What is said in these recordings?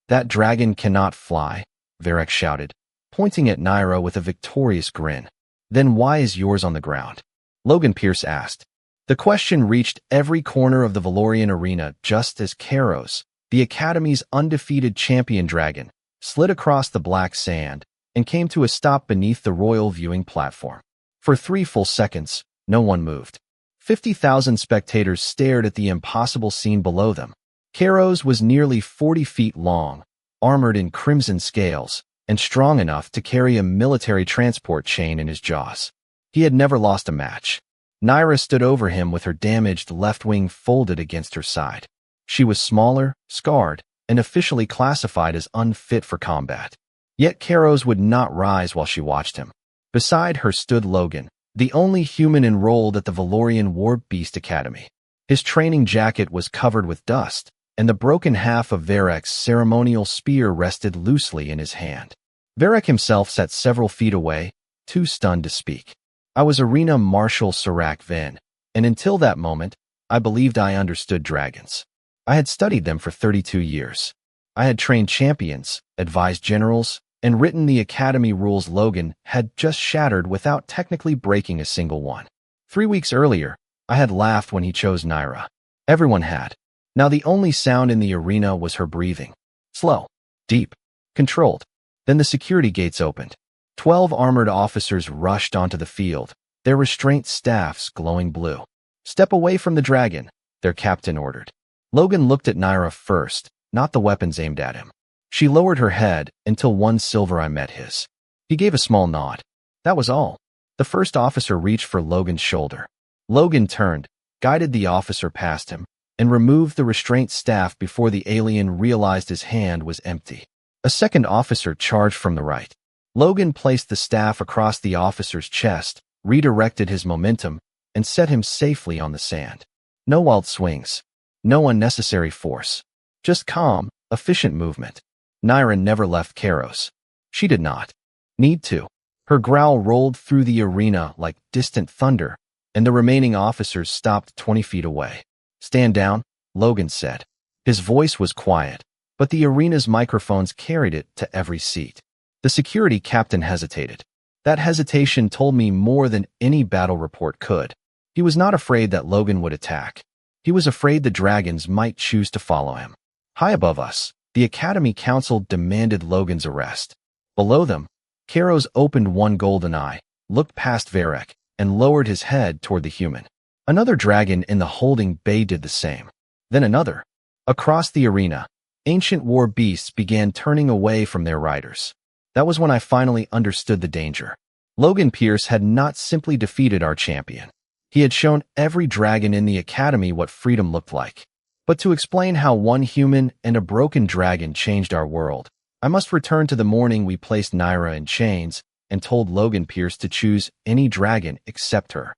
That dragon cannot fly, Varek shouted, pointing at Naira with a victorious grin. Then why is yours on the ground? Logan Pierce asked. The question reached every corner of the Valorian arena just as Kairos, the Academy's undefeated champion dragon, slid across the black sand and came to a stop beneath the royal viewing platform. For 3 full seconds, no one moved. 50,000 spectators stared at the impossible scene below them. Kairos was nearly 40 feet long, armored in crimson scales, and strong enough to carry a military transport chain in his jaws. He had never lost a match. Naira stood over him with her damaged left wing folded against her side. She was smaller, scarred, and officially classified as unfit for combat. Yet Kairos would not rise while she watched him. Beside her stood Logan, the only human enrolled at the Valorian War Beast Academy. His training jacket was covered with dust, and the broken half of Varek's ceremonial spear rested loosely in his hand. Varek himself sat several feet away, too stunned to speak. I was Arena Marshal Serac Vin, and until that moment, I believed I understood dragons. I had studied them for 32 years. I had trained champions, advised generals, and written the Academy rules Logan had just shattered without technically breaking a single one. 3 weeks earlier, I had laughed when he chose Naira. Everyone had. Now the only sound in the arena was her breathing. Slow, deep, controlled. Then the security gates opened. 12 armored officers rushed onto the field, their restraint staffs glowing blue. Step away from the dragon, their captain ordered. Logan looked at Naira first, not the weapons aimed at him. She lowered her head until one silver eye met his. He gave a small nod. That was all. The first officer reached for Logan's shoulder. Logan turned, guided the officer past him, and removed the restraint staff before the alien realized his hand was empty. A second officer charged from the right. Logan placed the staff across the officer's chest, redirected his momentum, and set him safely on the sand. No wild swings. No unnecessary force. Just calm, efficient movement. Naira never left Kairos. She did not need to. Her growl rolled through the arena like distant thunder, and the remaining officers stopped 20 feet away. Stand down, Logan said. His voice was quiet, but the arena's microphones carried it to every seat. The security captain hesitated. That hesitation told me more than any battle report could. He was not afraid that Logan would attack. He was afraid the dragons might choose to follow him. High above us, the Academy Council demanded Logan's arrest. Below them, Kairos opened one golden eye, looked past Varek, and lowered his head toward the human. Another dragon in the holding bay did the same. Then another. Across the arena, ancient war beasts began turning away from their riders. That was when I finally understood the danger. Logan Pierce had not simply defeated our champion. He had shown every dragon in the Academy what freedom looked like. But to explain how one human and a broken dragon changed our world, I must return to the morning we placed Naira in chains and told Logan Pierce to choose any dragon except her.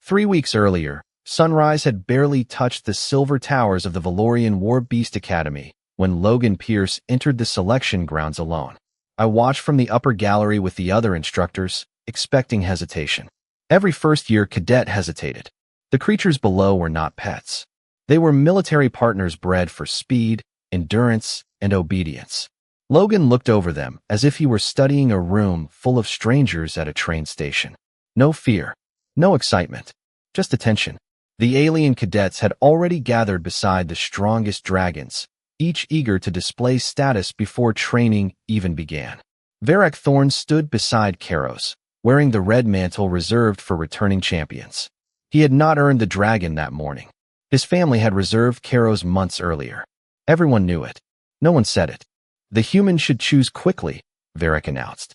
3 weeks earlier, sunrise had barely touched the silver towers of the Valorian War Beast Academy when Logan Pierce entered the selection grounds alone. I watched from the upper gallery with the other instructors, expecting hesitation. Every first-year cadet hesitated. The creatures below were not pets. They were military partners bred for speed, endurance, and obedience. Logan looked over them as if he were studying a room full of strangers at a train station. No fear, no excitement, just attention. The alien cadets had already gathered beside the strongest dragons, each eager to display status before training even began. Varek Thorn stood beside Kairos, wearing the red mantle reserved for returning champions. He had not earned the dragon that morning. His family had reserved Kairos months earlier. Everyone knew it. No one said it. The humans should choose quickly, Varek announced.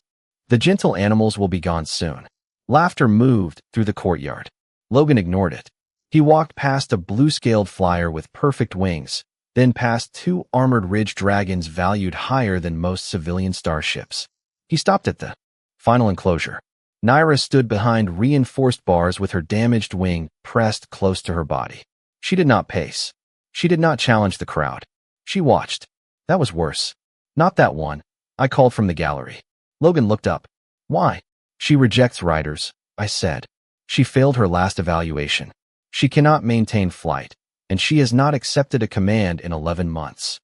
The gentle animals will be gone soon. Laughter moved through the courtyard. Logan ignored it. He walked past a blue-scaled flyer with perfect wings, then past 2 armored ridge dragons valued higher than most civilian starships. He stopped at the final enclosure. Naira stood behind reinforced bars with her damaged wing pressed close to her body. She did not pace. She did not challenge the crowd. She watched. That was worse. Not that one, I called from the gallery. Logan looked up. Why? She rejects riders, I said. She failed her last evaluation. She cannot maintain flight, and she has not accepted a command in 11 months.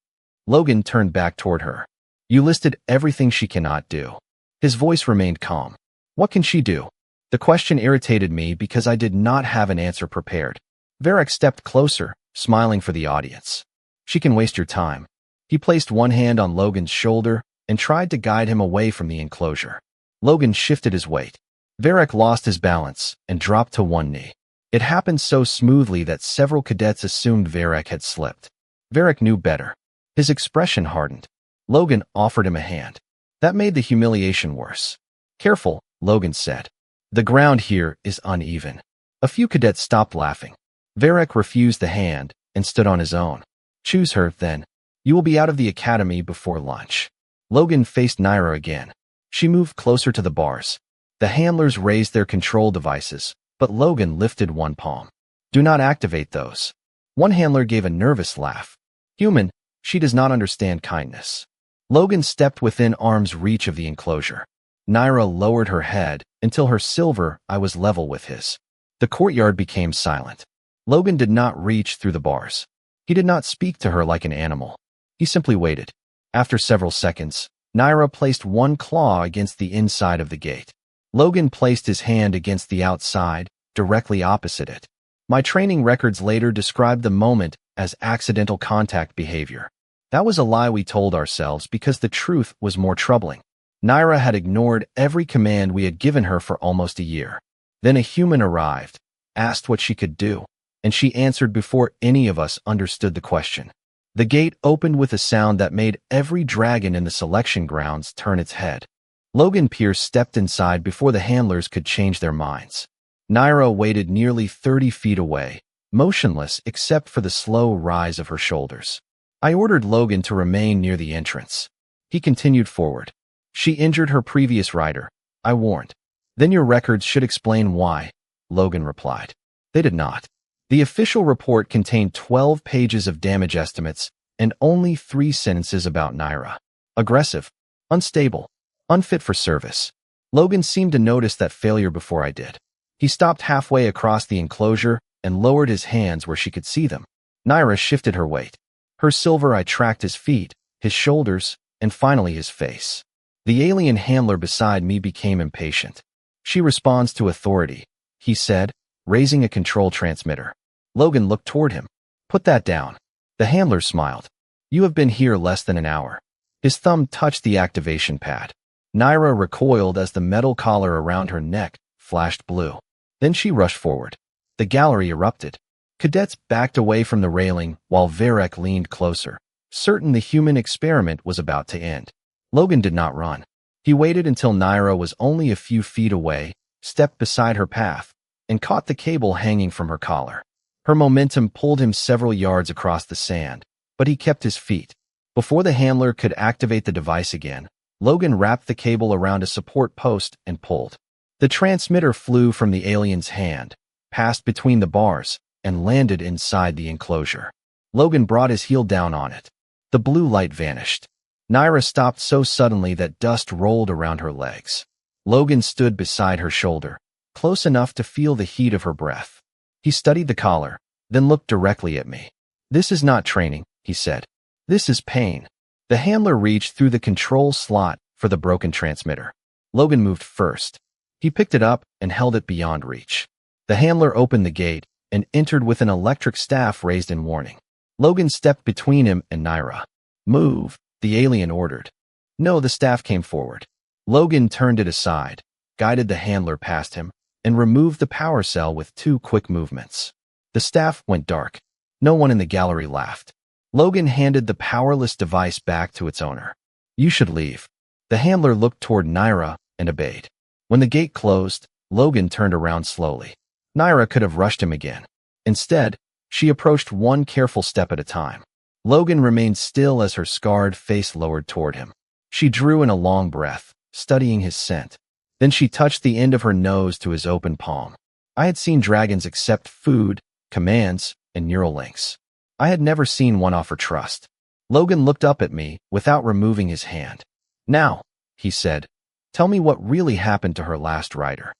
Logan turned back toward her. You listed everything she cannot do. His voice remained calm. What can she do? The question irritated me because I did not have an answer prepared. Varric stepped closer, smiling for the audience. She can waste your time. He placed one hand on Logan's shoulder and tried to guide him away from the enclosure. Logan shifted his weight. Varric lost his balance and dropped to one knee. It happened so smoothly that several cadets assumed Varric had slipped. Varric knew better. His expression hardened. Logan offered him a hand. That made the humiliation worse. Careful, Logan said. The ground here is uneven. A few cadets stopped laughing. Varric refused the hand and stood on his own. Choose her, then. You will be out of the academy before lunch. Logan faced Naira again. She moved closer to the bars. The handlers raised their control devices, but Logan lifted one palm. Do not activate those. One handler gave a nervous laugh. Human, she does not understand kindness. Logan stepped within arm's reach of the enclosure. Naira lowered her head until her silver eye was level with his. The courtyard became silent. Logan did not reach through the bars. He did not speak to her like an animal. He simply waited. After several seconds, Naira placed one claw against the inside of the gate. Logan placed his hand against the outside, directly opposite it. My training records later described the moment as accidental contact behavior. That was a lie we told ourselves because the truth was more troubling. Naira had ignored every command we had given her for almost a year. Then a human arrived, asked what she could do, and she answered before any of us understood the question. The gate opened with a sound that made every dragon in the selection grounds turn its head. Logan Pierce stepped inside before the handlers could change their minds. Naira waited nearly 30 feet away, motionless except for the slow rise of her shoulders. I ordered Logan to remain near the entrance. He continued forward. She injured her previous rider, I warned. Then your records should explain why, Logan replied. They did not. The official report contained 12 pages of damage estimates and only 3 sentences about Naira. Aggressive, unstable, unfit for service. Logan seemed to notice that failure before I did. He stopped halfway across the enclosure and lowered his hands where she could see them. Naira shifted her weight. Her silver eye tracked his feet, his shoulders, and finally his face. The alien handler beside me became impatient. She responds to authority, he said, raising a control transmitter. Logan looked toward him. Put that down. The handler smiled. You have been here less than an hour. His thumb touched the activation pad. Naira recoiled as the metal collar around her neck flashed blue. Then she rushed forward. The gallery erupted. Cadets backed away from the railing while Varric leaned closer, certain the human experiment was about to end. Logan did not run. He waited until Naira was only a few feet away, stepped beside her path, and caught the cable hanging from her collar. Her momentum pulled him several yards across the sand, but he kept his feet. Before the handler could activate the device again, Logan wrapped the cable around a support post and pulled. The transmitter flew from the alien's hand, passed between the bars, and landed inside the enclosure. Logan brought his heel down on it. The blue light vanished. Naira stopped so suddenly that dust rolled around her legs. Logan stood beside her shoulder, close enough to feel the heat of her breath. He studied the collar, then looked directly at me. This is not training, he said. This is pain. The handler reached through the control slot for the broken transmitter. Logan moved first. He picked it up and held it beyond reach. The handler opened the gate and entered with an electric staff raised in warning. Logan stepped between him and Naira. Move, the alien ordered. No, the staff came forward. Logan turned it aside, guided the handler past him, and removed the power cell with 2 quick movements. The staff went dark. No one in the gallery laughed. Logan handed the powerless device back to its owner. You should leave. The handler looked toward Naira and obeyed. When the gate closed, Logan turned around slowly. Naira could have rushed him again. Instead, she approached one careful step at a time. Logan remained still as her scarred face lowered toward him. She drew in a long breath, studying his scent. Then she touched the end of her nose to his open palm. I had seen dragons accept food, commands, and neural links. I had never seen one offer trust. Logan looked up at me without removing his hand. Now, he said, tell me what really happened to her last rider.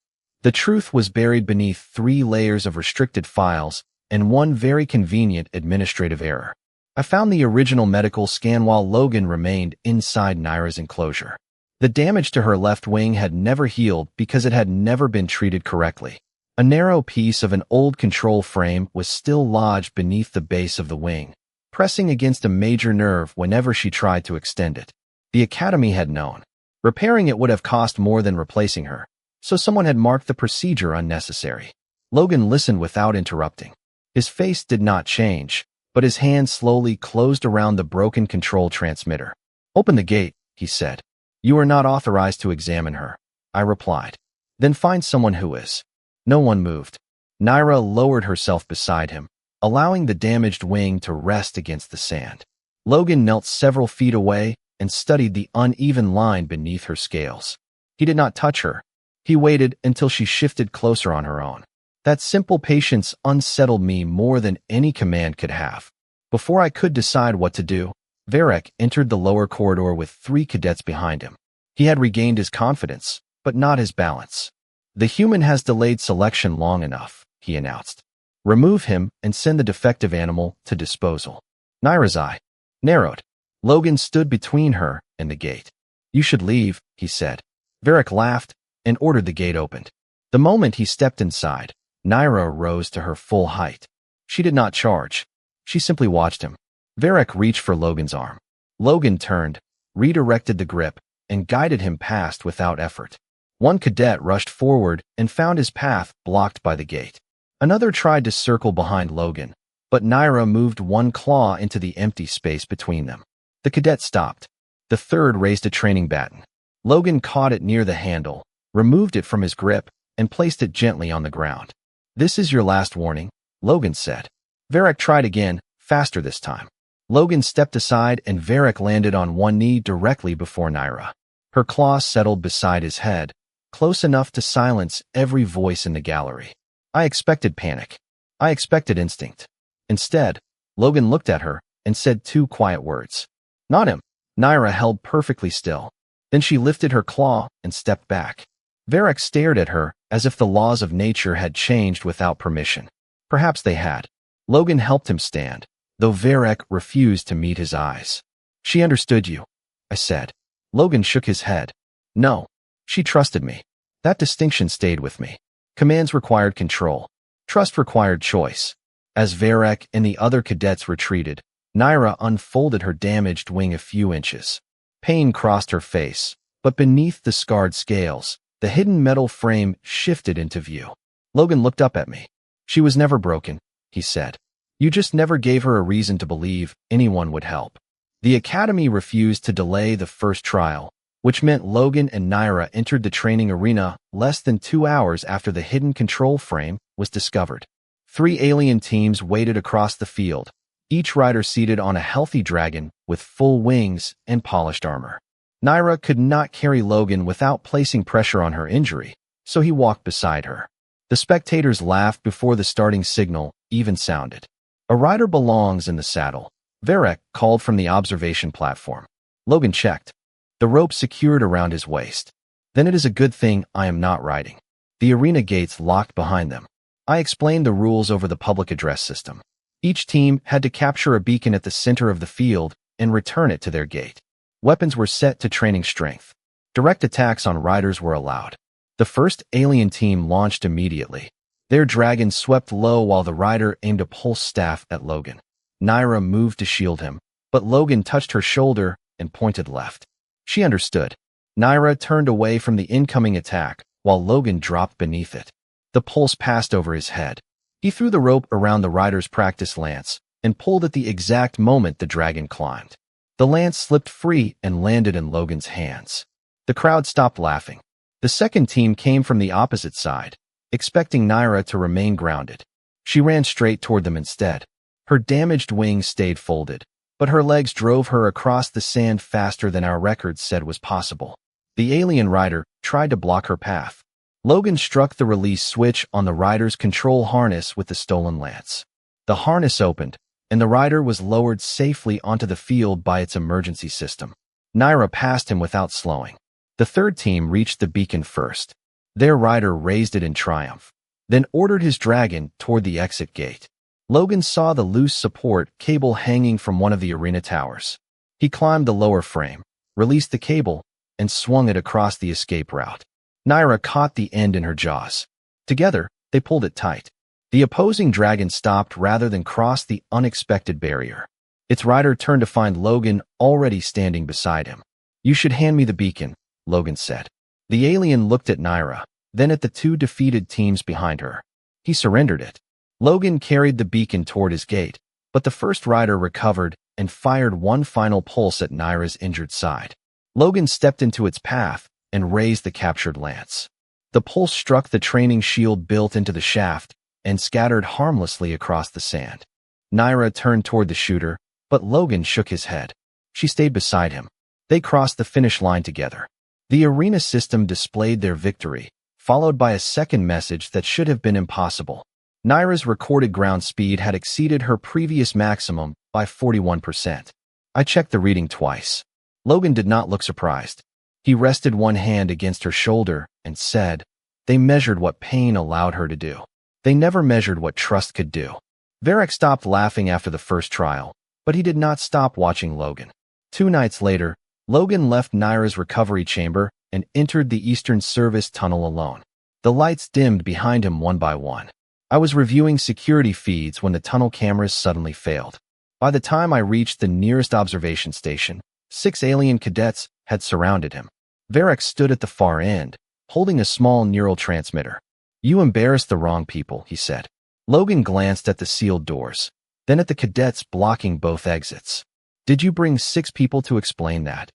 The truth was buried beneath 3 layers of restricted files and one very convenient administrative error. I found the original medical scan while Logan remained inside Naira's enclosure. The damage to her left wing had never healed because it had never been treated correctly. A narrow piece of an old control frame was still lodged beneath the base of the wing, pressing against a major nerve whenever she tried to extend it. The Academy had known. Repairing it would have cost more than replacing her, so someone had marked the procedure unnecessary. Logan listened without interrupting. His face did not change, but his hand slowly closed around the broken control transmitter. "Open the gate," he said. "You are not authorized to examine her," I replied. "Then find someone who is." No one moved. Naira lowered herself beside him, allowing the damaged wing to rest against the sand. Logan knelt several feet away and studied the uneven line beneath her scales. He did not touch her. He waited until she shifted closer on her own. That simple patience unsettled me more than any command could have. Before I could decide what to do, Varek entered the lower corridor with 3 cadets behind him. He had regained his confidence, but not his balance. "The human has delayed selection long enough," he announced. "Remove him and send the defective animal to disposal." Naira's eye narrowed. Logan stood between her and the gate. "You should leave," he said. Varek laughed and ordered the gate opened. The moment he stepped inside, Naira rose to her full height. She did not charge. She simply watched him. Varek reached for Logan's arm. Logan turned, redirected the grip, and guided him past without effort. One cadet rushed forward and found his path blocked by the gate. Another tried to circle behind Logan, but Naira moved one claw into the empty space between them. The cadet stopped. The third raised a training baton. Logan caught it near the handle, removed it from his grip, and placed it gently on the ground. "This is your last warning," Logan said. Varek tried again, faster this time. Logan stepped aside and Varek landed on one knee directly before Naira. Her claws settled beside his head, close enough to silence every voice in the gallery. I expected panic. I expected instinct. Instead, Logan looked at her and said 2 quiet words. "Not him." Naira held perfectly still. Then she lifted her claw and stepped back. Varek stared at her as if the laws of nature had changed without permission. Perhaps they had. Logan helped him stand, though Varek refused to meet his eyes. "She understood you," I said. Logan shook his head. "No, she trusted me." That distinction stayed with me. Commands required control. Trust required choice. As Varek and the other cadets retreated, Naira unfolded her damaged wing a few inches. Pain crossed her face, but beneath the scarred scales, the hidden metal frame shifted into view. Logan looked up at me. "She was never broken," he said. "You just never gave her a reason to believe anyone would help." The Academy refused to delay the first trial, which meant Logan and Naira entered the training arena less than 2 hours after the hidden control frame was discovered. 3 alien teams waited across the field, each rider seated on a healthy dragon with full wings and polished armor. Naira could not carry Logan without placing pressure on her injury, so he walked beside her. The spectators laughed before the starting signal even sounded. "A rider belongs in the saddle," Varek called from the observation platform. Logan checked. The rope secured around his waist. "Then it is a good thing I am not riding." The arena gates locked behind them. I explained the rules over the public address system. Each team had to capture a beacon at the center of the field and return it to their gate. Weapons were set to training strength. Direct attacks on riders were allowed. The first alien team launched immediately. Their dragon swept low while the rider aimed a pulse staff at Logan. Naira moved to shield him, but Logan touched her shoulder and pointed left. She understood. Naira turned away from the incoming attack while Logan dropped beneath it. The pulse passed over his head. He threw the rope around the rider's practice lance and pulled at the exact moment the dragon climbed. The lance slipped free and landed in Logan's hands. The crowd stopped laughing. The second team came from the opposite side, expecting Naira to remain grounded. She ran straight toward them instead. Her damaged wings stayed folded, but her legs drove her across the sand faster than our records said was possible. The alien rider tried to block her path. Logan struck the release switch on the rider's control harness with the stolen lance. The harness opened, and the rider was lowered safely onto the field by its emergency system. Naira passed him without slowing. The third team reached the beacon first. Their rider raised it in triumph, then ordered his dragon toward the exit gate. Logan saw the loose support cable hanging from one of the arena towers. He climbed the lower frame, released the cable, and swung it across the escape route. Naira caught the end in her jaws. Together, they pulled it tight. The opposing dragon stopped rather than cross the unexpected barrier. Its rider turned to find Logan already standing beside him. "You should hand me the beacon," Logan said. The alien looked at Naira, then at the two defeated teams behind her. He surrendered it. Logan carried the beacon toward his gate, but the first rider recovered and fired one final pulse at Naira's injured side. Logan stepped into its path and raised the captured lance. The pulse struck the training shield built into the shaft and scattered harmlessly across the sand. Naira turned toward the shooter, but Logan shook his head. She stayed beside him. They crossed the finish line together. The arena system displayed their victory, followed by a second message that should have been impossible. Naira's recorded ground speed had exceeded her previous maximum by 41%. I checked the reading twice. Logan did not look surprised. He rested one hand against her shoulder and said, "They measured what pain allowed her to do. They never measured what trust could do." Varric stopped laughing after the first trial, but he did not stop watching Logan. 2 nights later, Logan left Naira's recovery chamber and entered the Eastern Service tunnel alone. The lights dimmed behind him one by one. I was reviewing security feeds when the tunnel cameras suddenly failed. By the time I reached the nearest observation station, 6 alien cadets had surrounded him. Varric stood at the far end, holding a small neural transmitter. "You embarrassed the wrong people," he said. Logan glanced at the sealed doors, then at the cadets blocking both exits. "Did you bring 6 people to explain that?"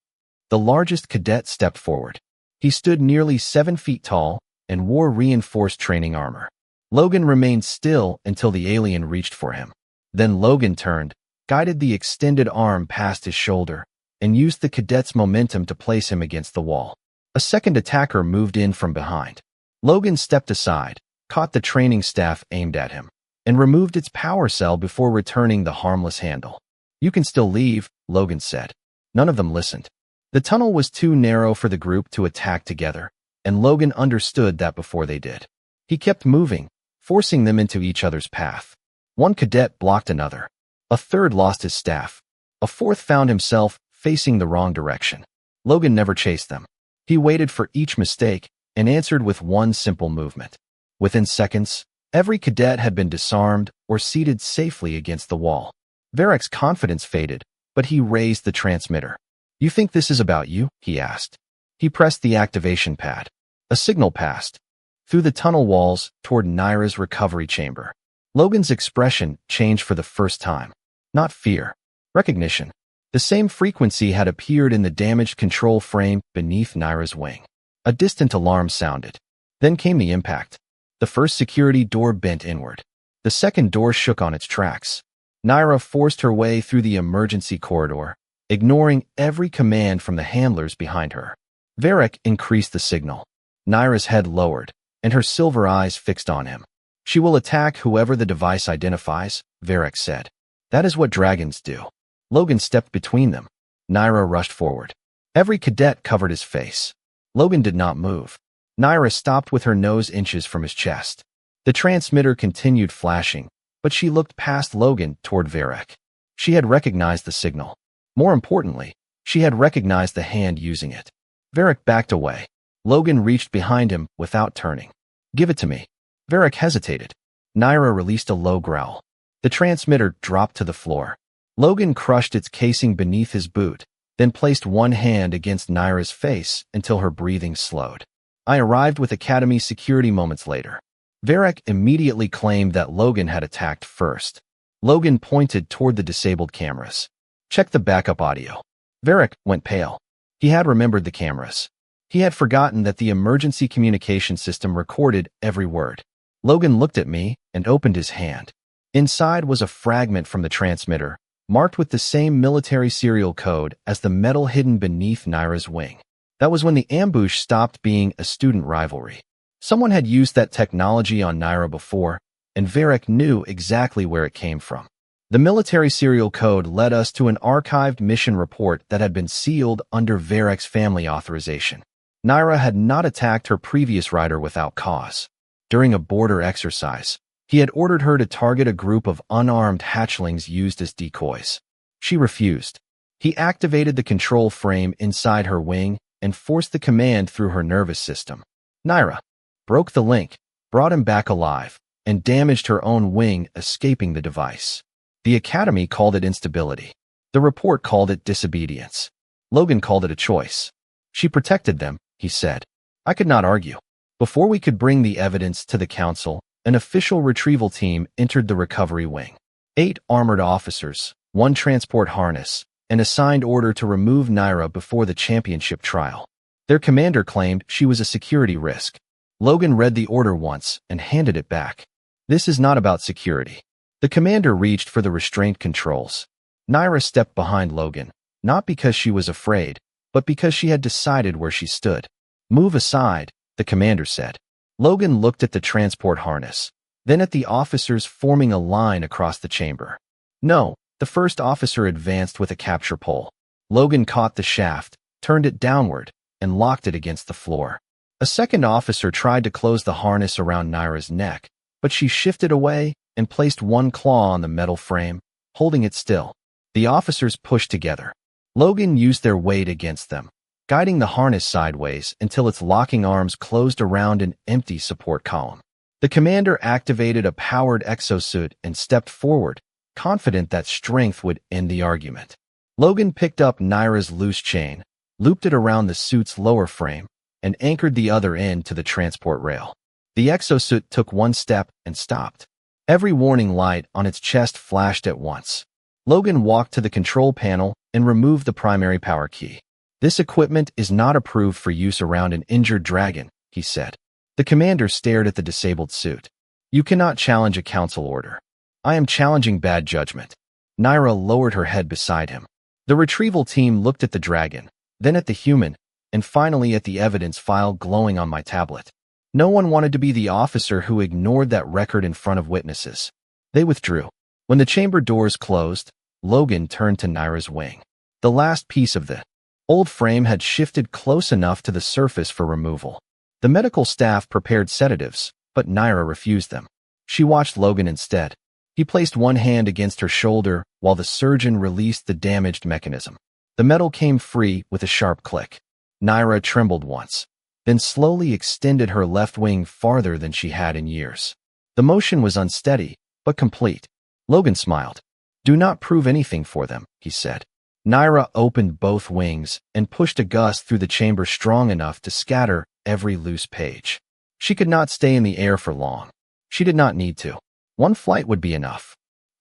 The largest cadet stepped forward. He stood nearly 7 feet tall and wore reinforced training armor. Logan remained still until the alien reached for him. Then Logan turned, guided the extended arm past his shoulder, and used the cadet's momentum to place him against the wall. A second attacker moved in from behind. Logan stepped aside, caught the training staff aimed at him, and removed its power cell before returning the harmless handle. "You can still leave," Logan said. None of them listened. The tunnel was too narrow for the group to attack together, and Logan understood that before they did. He kept moving, forcing them into each other's path. One cadet blocked another. A third lost his staff. A fourth found himself facing the wrong direction. Logan never chased them. He waited for each mistake and answered with one simple movement. Within seconds, every cadet had been disarmed or seated safely against the wall. Varric's confidence faded, but he raised the transmitter. "You think this is about you?" he asked. He pressed the activation pad. A signal passed through the tunnel walls toward Naira's recovery chamber. Logan's expression changed for the first time. Not fear. Recognition. The same frequency had appeared in the damaged control frame beneath Naira's wing. A distant alarm sounded. Then came the impact. The first security door bent inward. The second door shook on its tracks. Naira forced her way through the emergency corridor, ignoring every command from the handlers behind her. Varric increased the signal. Naira's head lowered, and her silver eyes fixed on him. "She will attack whoever the device identifies," Varric said. "That is what dragons do." Logan stepped between them. Naira rushed forward. Every cadet covered his face. Logan did not move. Naira stopped with her nose inches from his chest. The transmitter continued flashing, but she looked past Logan toward Varric. She had recognized the signal. More importantly, she had recognized the hand using it. Varric backed away. Logan reached behind him without turning. "Give it to me." Varric hesitated. Naira released a low growl. The transmitter dropped to the floor. Logan crushed its casing beneath his boot, then placed one hand against Naira's face until her breathing slowed. I arrived with Academy security moments later. Varric immediately claimed that Logan had attacked first. Logan pointed toward the disabled cameras. "Check the backup audio." Varric went pale. He had remembered the cameras. He had forgotten that the emergency communication system recorded every word. Logan looked at me and opened his hand. Inside was a fragment from the transmitter, marked with the same military serial code as the metal hidden beneath Naira's wing. That was when the ambush stopped being a student rivalry. Someone had used that technology on Naira before, and Varric knew exactly where it came from. The military serial code led us to an archived mission report that had been sealed under Varric's family authorization. Naira had not attacked her previous rider without cause. During a border exercise, He had ordered her to target a group of unarmed hatchlings used as decoys. She refused. He activated the control frame inside her wing and forced the command through her nervous system. Naira broke the link, brought him back alive, and damaged her own wing, escaping the device. The Academy called it instability. The report called it disobedience. Logan called it a choice. She protected them, he said. I could not argue. Before we could bring the evidence to the council, an official retrieval team entered the recovery wing. 8 armored officers, 1 transport harness, and a signed order to remove Naira before the championship trial. Their commander claimed she was a security risk. Logan read the order once and handed it back. This is not about security. The commander reached for the restraint controls. Naira stepped behind Logan, not because she was afraid, but because she had decided where she stood. Move aside, the commander said. Logan looked at the transport harness, then at the officers forming a line across the chamber. No, the first officer advanced with a capture pole. Logan caught the shaft, turned it downward, and locked it against the floor. A second officer tried to close the harness around Naira's neck, but she shifted away and placed one claw on the metal frame, holding it still. The officers pushed together. Logan used their weight against them, guiding the harness sideways until its locking arms closed around an empty support column. The commander activated a powered exosuit and stepped forward, confident that strength would end the argument. Logan picked up Naira's loose chain, looped it around the suit's lower frame, and anchored the other end to the transport rail. The exosuit took one step and stopped. Every warning light on its chest flashed at once. Logan walked to the control panel and removed the primary power key. This equipment is not approved for use around an injured dragon, he said. The commander stared at the disabled suit. You cannot challenge a council order. I am challenging bad judgment. Naira lowered her head beside him. The retrieval team looked at the dragon, then at the human, and finally at the evidence file glowing on my tablet. No one wanted to be the officer who ignored that record in front of witnesses. They withdrew. When the chamber doors closed, Logan turned to Naira's wing. The last piece of the old frame had shifted close enough to the surface for removal. The medical staff prepared sedatives, but Naira refused them. She watched Logan instead. He placed one hand against her shoulder while the surgeon released the damaged mechanism. The metal came free with a sharp click. Naira trembled once, then slowly extended her left wing farther than she had in years. The motion was unsteady, but complete. Logan smiled. Do not prove anything for them, he said. Naira opened both wings and pushed a gust through the chamber strong enough to scatter every loose page. She could not stay in the air for long. She did not need to. One flight would be enough.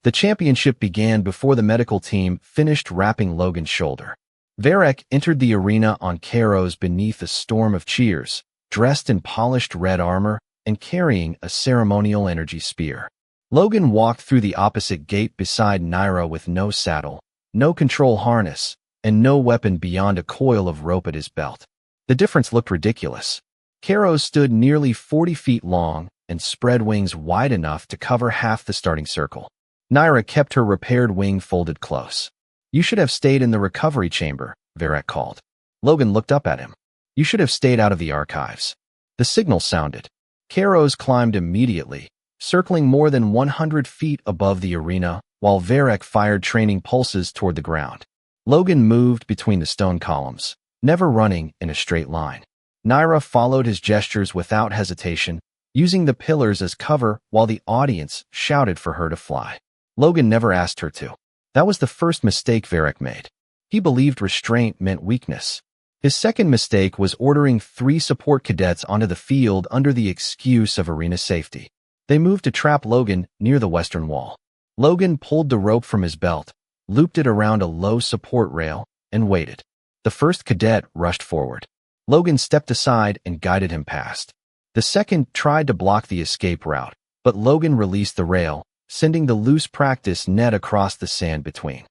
The championship began before the medical team finished wrapping Logan's shoulder. Varek entered the arena on Kairos beneath a storm of cheers, dressed in polished red armor and carrying a ceremonial energy spear. Logan walked through the opposite gate beside Naira with no saddle, no control harness, and no weapon beyond a coil of rope at his belt. The difference looked ridiculous. Kairos stood nearly 40 feet long and spread wings wide enough to cover half the starting circle. Naira kept her repaired wing folded close. You should have stayed in the recovery chamber, Varek called. Logan looked up at him. You should have stayed out of the archives. The signal sounded. Kairos climbed immediately, circling more than 100 feet above the arena, while Varek fired training pulses toward the ground. Logan moved between the stone columns, never running in a straight line. Naira followed his gestures without hesitation, using the pillars as cover while the audience shouted for her to fly. Logan never asked her to. That was the first mistake Varek made. He believed restraint meant weakness. His second mistake was ordering 3 support cadets onto the field under the excuse of arena safety. They moved to trap Logan near the western wall. Logan pulled the rope from his belt, looped it around a low support rail, and waited. The first cadet rushed forward. Logan stepped aside and guided him past. The second tried to block the escape route, but Logan released the rail, sending the loose practice net across the sand between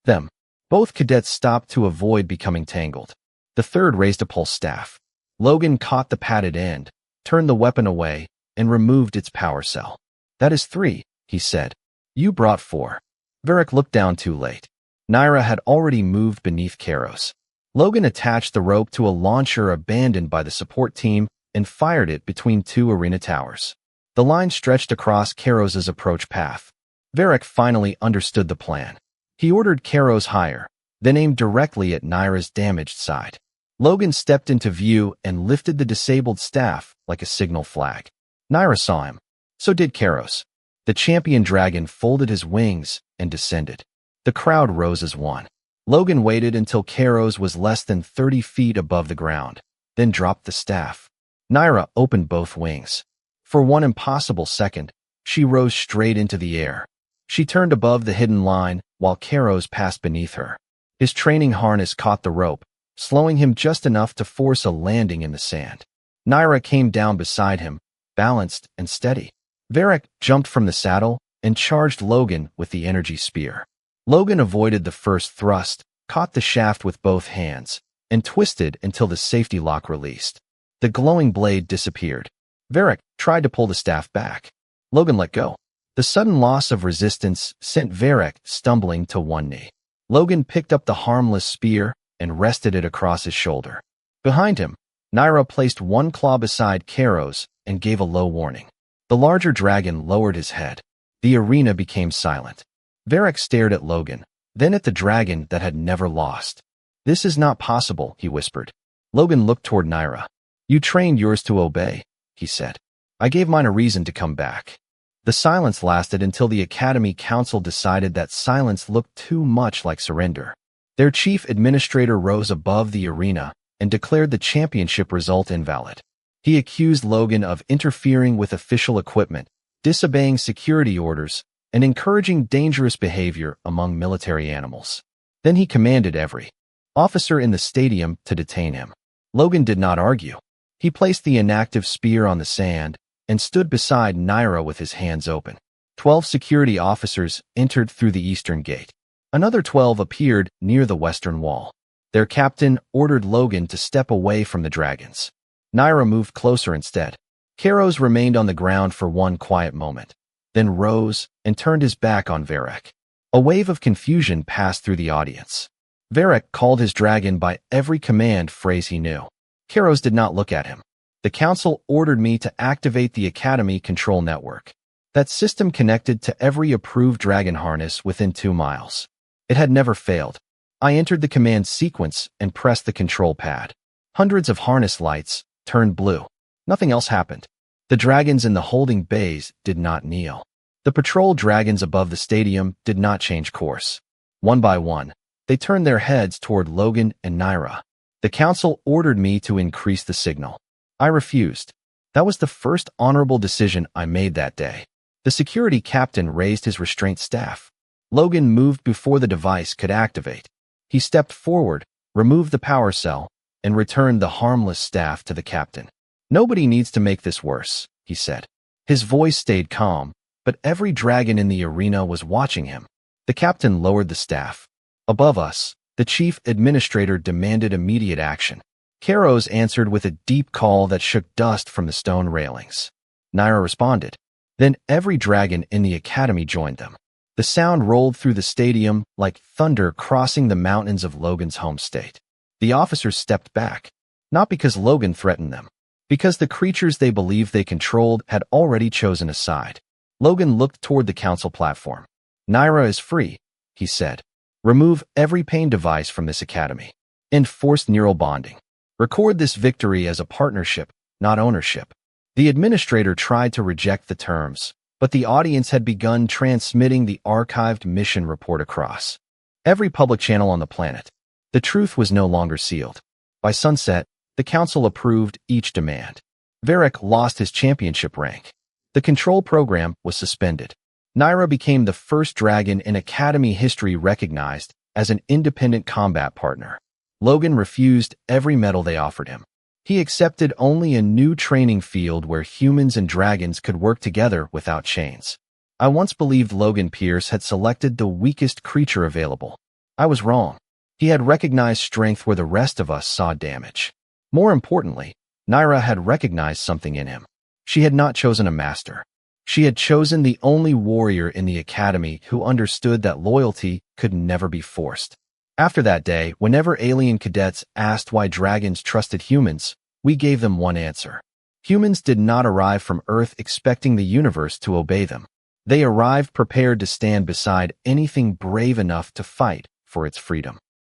them. Both cadets stopped to avoid becoming tangled. The third raised a pulse staff. Logan caught the padded end, turned the weapon away, and removed its power cell. That is 3, he said. You brought 4. Varek looked down too late. Naira had already moved beneath Kairos. Logan attached the rope to a launcher abandoned by the support team and fired it between 2 arena towers. The line stretched across Karos's approach path. Varric finally understood the plan. He ordered Karos higher, then aimed directly at Naira's damaged side. Logan stepped into view and lifted the disabled staff like a signal flag. Naira saw him. So did Karos. The champion dragon folded his wings and descended. The crowd rose as one. Logan waited until Karos was less than 30 feet above the ground, then dropped the staff. Naira opened both wings. For one impossible second, she rose straight into the air. She turned above the hidden line while Karos passed beneath her. His training harness caught the rope, slowing him just enough to force a landing in the sand. Naira came down beside him, balanced and steady. Varric jumped from the saddle and charged Logan with the energy spear. Logan avoided the first thrust, caught the shaft with both hands, and twisted until the safety lock released. The glowing blade disappeared. Varric tried to pull the staff back. Logan let go. The sudden loss of resistance sent Varric stumbling to one knee. Logan picked up the harmless spear and rested it across his shoulder. Behind him, Naira placed one claw beside Karos and gave a low warning. The larger dragon lowered his head. The arena became silent. Varric stared at Logan, then at the dragon that had never lost. "This is not possible," he whispered. Logan looked toward Naira. "You trained yours to obey," he said. "I gave mine a reason to come back." The silence lasted until the Academy Council decided that silence looked too much like surrender. Their chief administrator rose above the arena and declared the championship result invalid. He accused Logan of interfering with official equipment, disobeying security orders, and encouraging dangerous behavior among military animals. Then he commanded every officer in the stadium to detain him. Logan did not argue. He placed the inactive spear on the sand and stood beside Naira with his hands open. 12 security officers entered through the eastern gate. Another 12 appeared near the western wall. Their captain ordered Logan to step away from the dragons. Naira moved closer instead. Karos remained on the ground for one quiet moment, then rose and turned his back on Varric. A wave of confusion passed through the audience. Varric called his dragon by every command phrase he knew. Karos did not look at him. "The council ordered me to activate the Academy Control Network." That system connected to every approved dragon harness within 2 miles. It had never failed. I entered the command sequence and pressed the control pad. Hundreds of harness lights turned blue. Nothing else happened. The dragons in the holding bays did not kneel. The patrol dragons above the stadium did not change course. One by one, they turned their heads toward Logan and Naira. The council ordered me to increase the signal. I refused. That was the first honorable decision I made that day. The security captain raised his restraint staff. Logan moved before the device could activate. He stepped forward, removed the power cell, and returned the harmless staff to the captain. "Nobody needs to make this worse," he said. His voice stayed calm, but every dragon in the arena was watching him. The captain lowered the staff. Above us, the chief administrator demanded immediate action. Karos answered with a deep call that shook dust from the stone railings. Naira responded. Then every dragon in the academy joined them. The sound rolled through the stadium like thunder crossing the mountains of Logan's home state. The officers stepped back, not because Logan threatened them, because the creatures they believed they controlled had already chosen a side. Logan looked toward the council platform. "Naira is free," he said. "Remove every pain device from this academy. Enforce neural bonding. Record this victory as a partnership, not ownership." The administrator tried to reject the terms, but the audience had begun transmitting the archived mission report across every public channel on the planet. The truth was no longer sealed. By sunset, the council approved each demand. Varric lost his championship rank. The control program was suspended. Naira became the first dragon in Academy history recognized as an independent combat partner. Logan refused every medal they offered him. He accepted only a new training field where humans and dragons could work together without chains. I once believed Logan Pierce had selected the weakest creature available. I was wrong. He had recognized strength where the rest of us saw damage. More importantly, Naira had recognized something in him. She had not chosen a master. She had chosen the only warrior in the academy who understood that loyalty could never be forced. After that day, whenever alien cadets asked why dragons trusted humans, we gave them one answer. Humans did not arrive from Earth expecting the universe to obey them. They arrived prepared to stand beside anything brave enough to fight for its freedom.